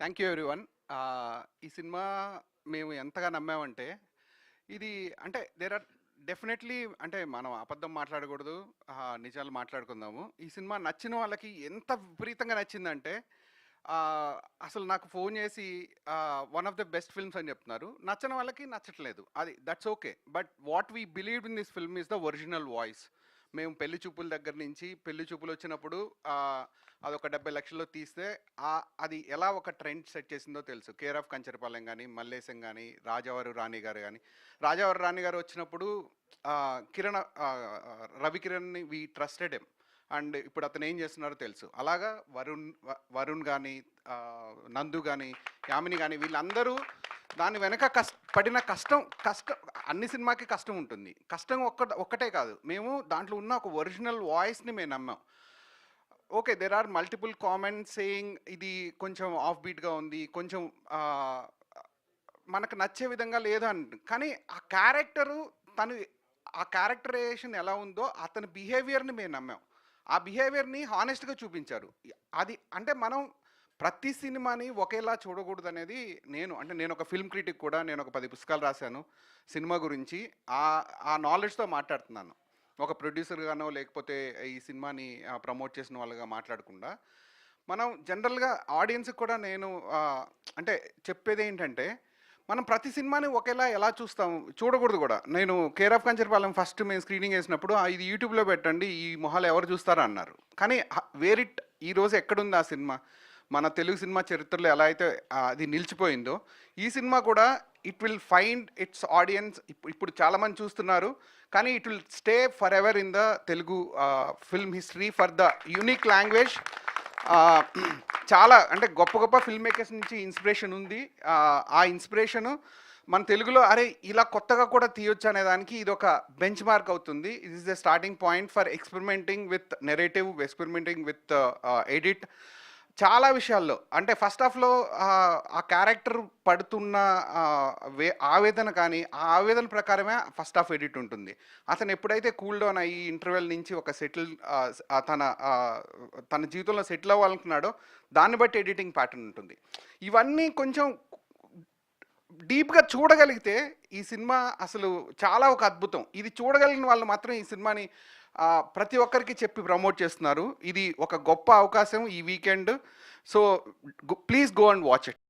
Thank you everyone. ఈ cinema మేము ఎంతగా నమ్మామంటే, ఇది అంటే దేర్ ఆర్ డెఫినెట్లీ అంటే మనం అబద్ధం మాట్లాడకూడదు, నిజాలు మాట్లాడుకుందాము. ఈ సినిమా నచ్చిన వాళ్ళకి ఎంత విపరీతంగా నచ్చిందంటే, అసలు నాకు ఫోన్ చేసి one of the best films అని చెప్తున్నారు. నచ్చని వాళ్ళకి నచ్చట్లేదు, అది that's okay. But what we believe in this film is the original voice. మేము పెళ్లి చూపుల దగ్గర నుంచి పెళ్లి చూపులు వచ్చినప్పుడు అదొక 70 లక్షల్లో తీస్తే అది ఎలా ఒక ట్రెండ్ సెట్ చేసిందో తెలుసు. కేర్ ఆఫ్ కంచరపాలెం కానీ, మల్లేశం కానీ, రాజావారు రాణి గారు కానీ. రాజావారు రాణి గారు వచ్చినప్పుడు కిరణ్ రవికిరణ్ని వీ ట్రస్టెడ్ ఎమ్. అండ్ ఇప్పుడు అతను ఏం చేస్తున్నారో తెలుసు. అలాగా వరుణ్ కానీ, నందు కానీ, యామిని కానీ, వీళ్ళందరూ దాని వెనక పడిన కష్టం అన్ని సినిమాకి కష్టం ఉంటుంది. కష్టం ఒక్కటే కాదు, మేము దాంట్లో ఉన్న ఒక ఒరిజినల్ వాయిస్ని మేము నమ్మాం. Okay, there are multiple comments saying ఇది కొంచెం ఆఫ్ బీట్గా ఉంది, కొంచెం మనకు నచ్చే విధంగా లేదు అని. కానీ ఆ క్యారెక్టరు ఆ క్యారెక్టరైజేషన్ ఎలా ఉందో అతని బిహేవియర్ని మేము నమ్మాం. ఆ బిహేవియర్ని హానెస్ట్గా చూపించారు. అది అంటే మనం ప్రతి సినిమాని ఒకేలా చూడకూడదు అనేది నేను ఒక ఫిల్మ్ క్రిటిక్ కూడా. నేను ఒక 10 పుస్తకాలు రాశాను సినిమా గురించి. ఆ నాలెడ్జ్తో మాట్లాడుతున్నాను. ఒక ప్రొడ్యూసర్గానో లేకపోతే ఈ సినిమాని ప్రమోట్ చేసిన వాళ్ళగా మాట్లాడకుండా, మనం జనరల్గా ఆడియన్స్కి కూడా నేను అంటే చెప్పేది ఏంటంటే, మనం ప్రతి సినిమాని ఒకేలా ఎలా చూస్తాం, చూడకూడదు కూడా. నేను కేర్ ఆఫ్ కంచరపాలెం ఫస్ట్ మేము స్క్రీనింగ్ వేసినప్పుడు ఇది యూట్యూబ్లో పెట్టండి, ఈ మొహాలు ఎవరు చూస్తారా అన్నారు. కానీ ఈరోజు ఎక్కడుంది ఆ సినిమా? మన తెలుగు సినిమా చరిత్రలో ఎలా అయితే అది నిలిచిపోయిందో, ఈ సినిమా కూడా it will find its audience. ఇప్పుడు చాలామంది చూస్తున్నారు, కానీ it will stay for ever in the Telugu film history for the unique language. చాలా అంటే గొప్ప గొప్ప ఫిల్మ్ మేకర్స్ నుంచి ఇన్స్పిరేషన్ ఉంది. ఆ ఇన్స్పిరేషను మన తెలుగులో ఇలా కొత్తగా కూడా తీయొచ్చు అనే దానికి ఇది ఒక బెంచ్ మార్క్ అవుతుంది. It is the starting point for experimenting with narrative, experimenting with edit. చాలా విషయాల్లో అంటే ఫస్ట్ హాఫ్లో ఆ క్యారెక్టర్ పడుతున్న ఆవేదన కానీ, ఆ ఆవేదన ప్రకారమే ఫస్ట్ హాఫ్ ఎడిట్ ఉంటుంది. అతను ఎప్పుడైతే కూల్ డౌన్ అయ్యి ఇంటర్వెల్ నుంచి ఒక తన జీవితంలో సెటిల్ అవ్వాలనుకున్నాడో దాన్ని బట్టి ఎడిటింగ్ ప్యాటర్న్ ఉంటుంది. ఇవన్నీ కొంచెం డీప్గా చూడగలిగితే ఈ సినిమా అసలు చాలా ఒక అద్భుతం. ఇది చూడగలిగిన వాళ్ళు మాత్రం ఈ సినిమాని ప్రతి ఒక్కరికి చెప్పి ప్రమోట్ చేస్తున్నారు. ఇది ఒక గొప్ప అవకాశం ఈ weekend. So please go and watch it.